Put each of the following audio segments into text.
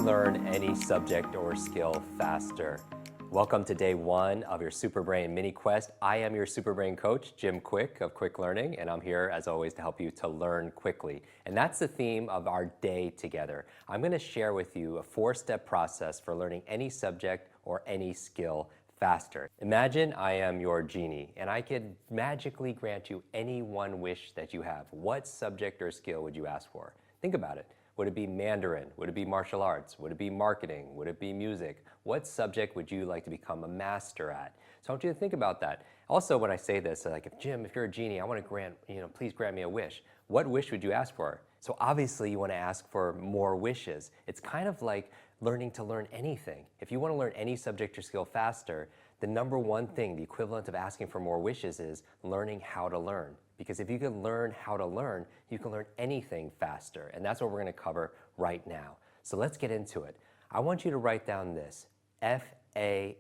learn any subject or skill faster. Welcome to day one of your Superbrain Mini Quest. I am your Superbrain coach, Jim Quick of Quick Learning, and I'm here as always to help you to learn quickly. And that's the theme of our day together. I'm going to share with you a four-step process for learning any subject or any skill faster. Imagine I am your genie and I could magically grant you any one wish that you have. What subject or skill would you ask for? Think about it. Would it be Mandarin? Would it be martial arts? Would it be marketing? Would it be music? What subject would you like to become a master at? So I want you to think about that. Also, when I say this, like, if you're a genie, I want to grant, please grant me a wish. What wish would you ask for? So obviously you want to ask for more wishes. It's kind of like learning to learn anything. If you want to learn any subject or skill faster, the number one thing, the equivalent of asking for more wishes, is learning how to learn. Because if you can learn how to learn, you can learn anything faster. And that's what we're going to cover right now. So let's get into it. I want you to write down this, F-A-S-T.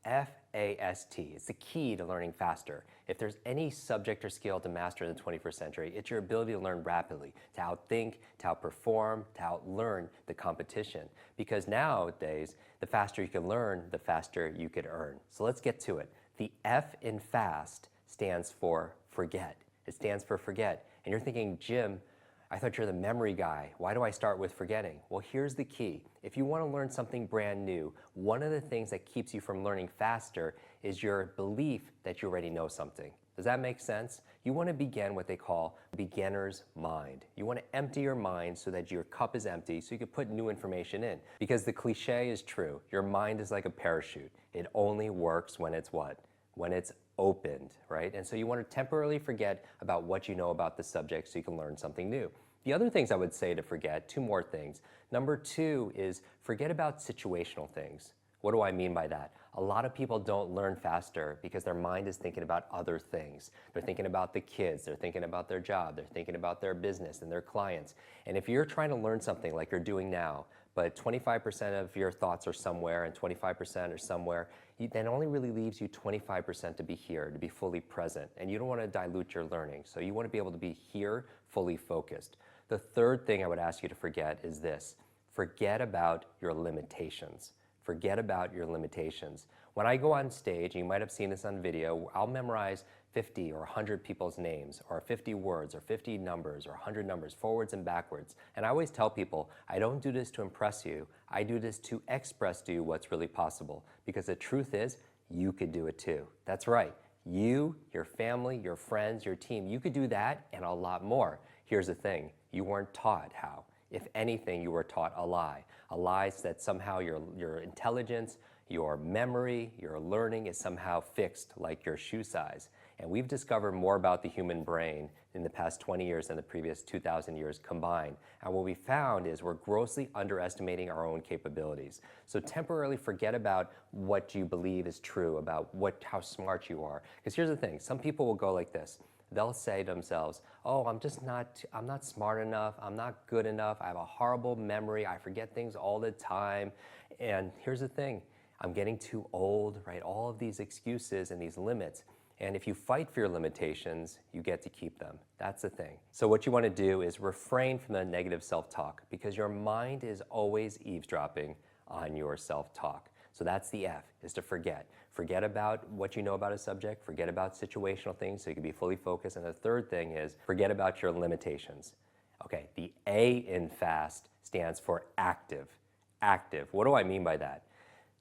F-A-S-T. It's the key to learning faster. If there's any subject or skill to master in the 21st century, it's your ability to learn rapidly, to outthink, to outperform, to outlearn the competition. Because nowadays, the faster you can learn, the faster you could earn. So let's get to it. The F in FAST stands for forget. It stands for forget. And you're thinking, Jim, I thought you're the memory guy. Why do I start with forgetting? Well, here's the key. If you want to learn something brand new, one of the things that keeps you from learning faster is your belief that you already know something. Does that make sense? You want to begin what they call beginner's mind. You want to empty your mind so that your cup is empty so you can put new information in. Because the cliche is true. Your mind is like a parachute. It only works when it's what? When it's opened, right? And so you want to temporarily forget about what you know about the subject so you can learn something new. The other things I would say to forget, two more things. Number two is forget about situational things. What do I mean by that? A lot of people don't learn faster because their mind is thinking about other things. They're thinking about the kids, they're thinking about their job, they're thinking about their business and their clients. And if you're trying to learn something like you're doing now, but 25% of your thoughts are somewhere and 25% are somewhere, then only really leaves you 25% to be here, to be fully present. And you don't want to dilute your learning. So you want to be able to be here, fully focused. The third thing I would ask you to forget is this. Forget about your limitations. Forget about your limitations. When I go on stage, and you might have seen this on video, I'll memorize 50 or 100 people's names, or 50 words, or 50 numbers, or 100 numbers, forwards and backwards. And I always tell people, I don't do this to impress you. I do this to express to you what's really possible. Because the truth is, you could do it too. That's right. You, your family, your friends, your team, you could do that and a lot more. Here's the thing. You weren't taught how. If anything, you were taught a lie. A lie that somehow your intelligence, your memory, your learning is somehow fixed like your shoe size. And we've discovered more about the human brain in the past 20 years than the previous 2,000 years combined. And what we found is we're grossly underestimating our own capabilities. So temporarily forget about what you believe is true about how smart you are. Because here's the thing, some people will go like this. They'll say to themselves, oh, I'm not smart enough, I'm not good enough, I have a horrible memory, I forget things all the time. And here's the thing, I'm getting too old, right? All of these excuses and these limits. And if you fight for your limitations, you get to keep them. That's the thing. So what you want to do is refrain from the negative self-talk because your mind is always eavesdropping on your self-talk. So that's the F, is to forget. Forget about what you know about a subject, forget about situational things so you can be fully focused. And the third thing is forget about your limitations. Okay, the A in FAST stands for active. Active, what do I mean by that?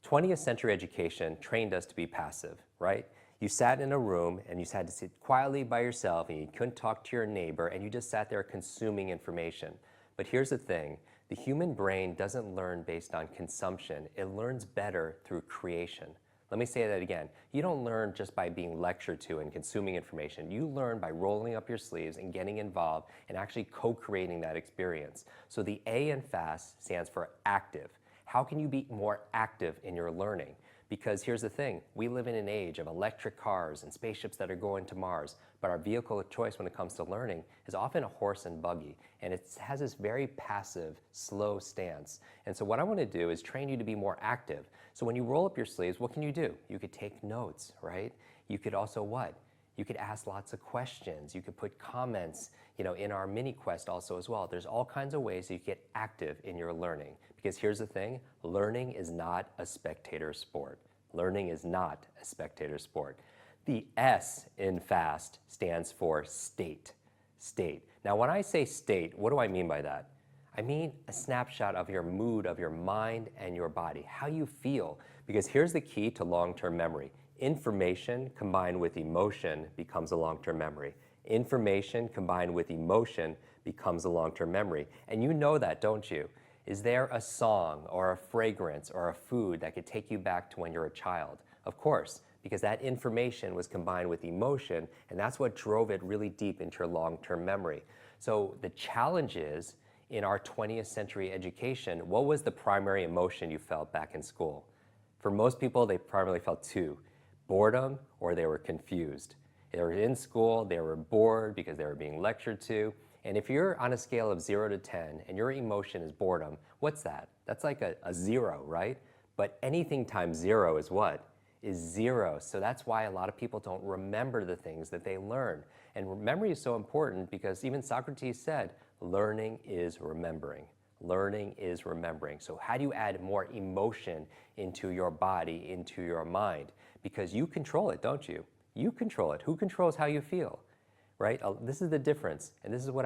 20th century education trained us to be passive, right? You sat in a room and you had to sit quietly by yourself and you couldn't talk to your neighbor and you just sat there consuming information. But here's the thing, the human brain doesn't learn based on consumption, it learns better through creation. Let me say that again. You don't learn just by being lectured to and consuming information. You learn by rolling up your sleeves and getting involved and actually co-creating that experience. So the A in FAST stands for active. How can you be more active in your learning? Because here's the thing, we live in an age of electric cars and spaceships that are going to Mars, but our vehicle of choice when it comes to learning is often a horse and buggy, and it has this very passive, slow stance. And so what I want to do is train you to be more active. So when you roll up your sleeves, what can you do? You could take notes, right? You could also what? You could ask lots of questions. You could put comments, in our mini quest also as well. There's all kinds of ways you get active in your learning. Because here's the thing, learning is not a spectator sport. Learning is not a spectator sport. The S in FAST stands for state. State. Now, when I say state, what do I mean by that? I mean a snapshot of your mood, of your mind and your body, how you feel. Because here's the key to long-term memory. Information combined with emotion becomes a long-term memory. Information combined with emotion becomes a long-term memory. And you know that, don't you? Is there a song or a fragrance or a food that could take you back to when you're a child? Of course, because that information was combined with emotion, and that's what drove it really deep into your long-term memory. So the challenge is, in our 20th century education, what was the primary emotion you felt back in school? For most people, they primarily felt two: boredom or they were confused. They were in school, they were bored because they were being lectured to. And if you're on a scale of 0 to 10 and your emotion is boredom, what's that? That's like a 0, right? But anything times 0 is what? Is 0. So that's why a lot of people don't remember the things that they learn. And memory is so important because even Socrates said, learning is remembering. Learning is remembering. So how do you add more emotion into your body, into your mind? Because you control it, don't you? You control it. Who controls how you feel? Right? This is the difference, and this is what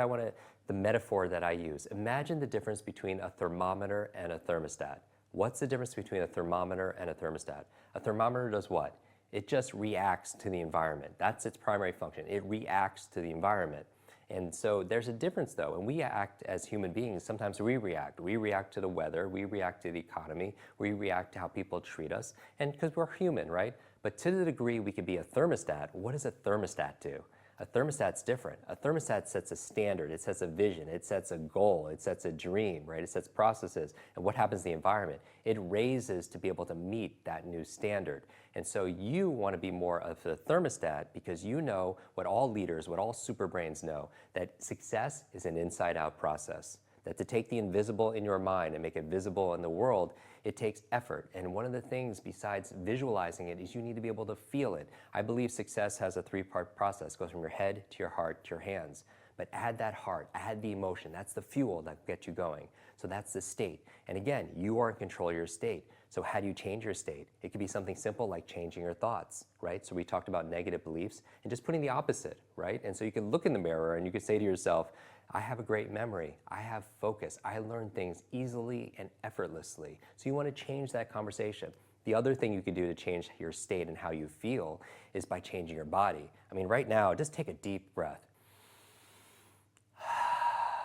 the metaphor that I use. Imagine the difference between a thermometer and a thermostat. What's the difference between a thermometer and a thermostat? A thermometer does what? It just reacts to the environment. That's its primary function. It reacts to the environment. And so there's a difference though, and we act as human beings. Sometimes we react. We react to the weather, we react to the economy, we react to how people treat us, and because we're human, right? But to the degree we could be a thermostat, what does a thermostat do? A thermostat's different. A thermostat sets a standard, it sets a vision, it sets a goal, it sets a dream, right? It sets processes, and what happens to the environment? It raises to be able to meet that new standard. And so you want to be more of the thermostat because you know what all leaders, what all super brains know, that success is an inside-out process. That to take the invisible in your mind and make it visible in the world, it takes effort. And one of the things besides visualizing it is you need to be able to feel it. I believe success has a three-part process. It goes from your head to your heart to your hands. But add that heart, add the emotion. That's the fuel that gets you going. So that's the state. And again, you are in control of your state. So how do you change your state? It could be something simple like changing your thoughts, right? So we talked about negative beliefs and just putting the opposite, right? And so you can look in the mirror and you can say to yourself, I have a great memory, I have focus, I learn things easily and effortlessly. So you want to change that conversation. The other thing you can do to change your state and how you feel is by changing your body. I mean, right now, just take a deep breath.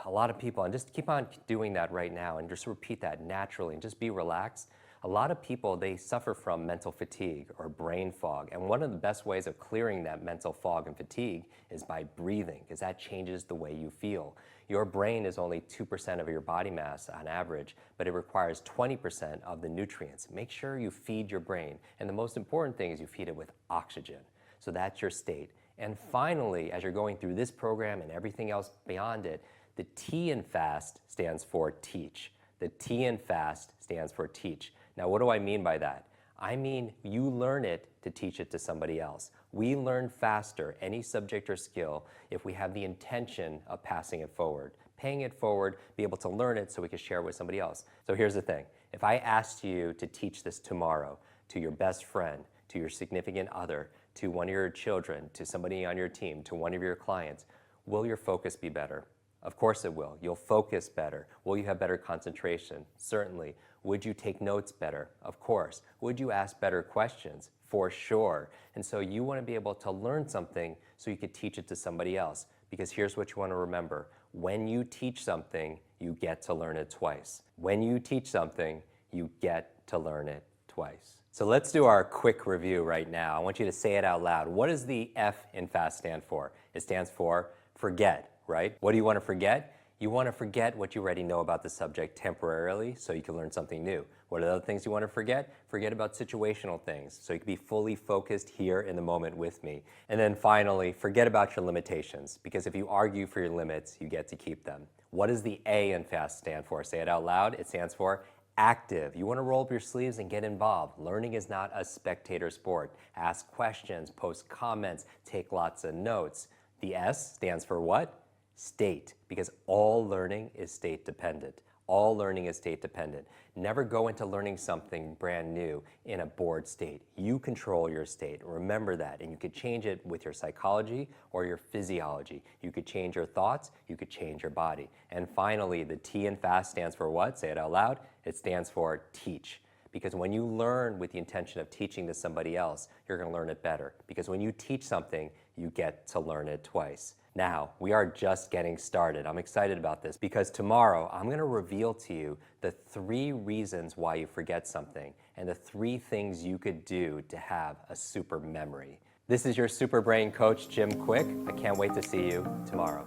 A lot of people, and just keep on doing that right now and just repeat that naturally and just be relaxed. A lot of people, they suffer from mental fatigue or brain fog. And one of the best ways of clearing that mental fog and fatigue is by breathing, because that changes the way you feel. Your brain is only 2% of your body mass on average, but it requires 20% of the nutrients. Make sure you feed your brain. And the most important thing is you feed it with oxygen. So that's your state. And finally, as you're going through this program and everything else beyond it, the T in FAST stands for teach. The T in FAST stands for teach. Now, what do I mean by that? I mean, you learn it to teach it to somebody else. We learn faster any subject or skill if we have the intention of passing it forward, paying it forward, be able to learn it so we can share it with somebody else. So here's the thing. If I asked you to teach this tomorrow to your best friend, to your significant other, to one of your children, to somebody on your team, to one of your clients, will your focus be better? Of course it will. You'll focus better. Will you have better concentration? Certainly. Would you take notes better? Of course. Would you ask better questions? For sure. And so you want to be able to learn something so you could teach it to somebody else. Because here's what you want to remember. When you teach something, you get to learn it twice. When you teach something, you get to learn it twice. So let's do our quick review right now. I want you to say it out loud. What does the F in FAST stand for? It stands for forget. Right? What do you want to forget? You want to forget what you already know about the subject temporarily so you can learn something new. What are the other things you want to forget? Forget about situational things so you can be fully focused here in the moment with me. And then finally, forget about your limitations because if you argue for your limits, you get to keep them. What does the A in FAST stand for? Say it out loud. It stands for Active. You want to roll up your sleeves and get involved. Learning is not a spectator sport. Ask questions, post comments, take lots of notes. The S stands for what? State, because all learning is state dependent. All learning is state dependent. Never go into learning something brand new in a bored state. You control your state. Remember that. And you could change it with your psychology or your physiology. You could change your thoughts. You could change your body. And finally, the T in FAST stands for what? Say it out loud. It stands for teach. Because when you learn with the intention of teaching to somebody else, you're going to learn it better. Because when you teach something, you get to learn it twice. Now, we are just getting started. I'm excited about this because tomorrow I'm going to reveal to you the 3 reasons why you forget something and the 3 things you could do to have a super memory. This is your Super Brain coach, Jim Quick. I can't wait to see you tomorrow.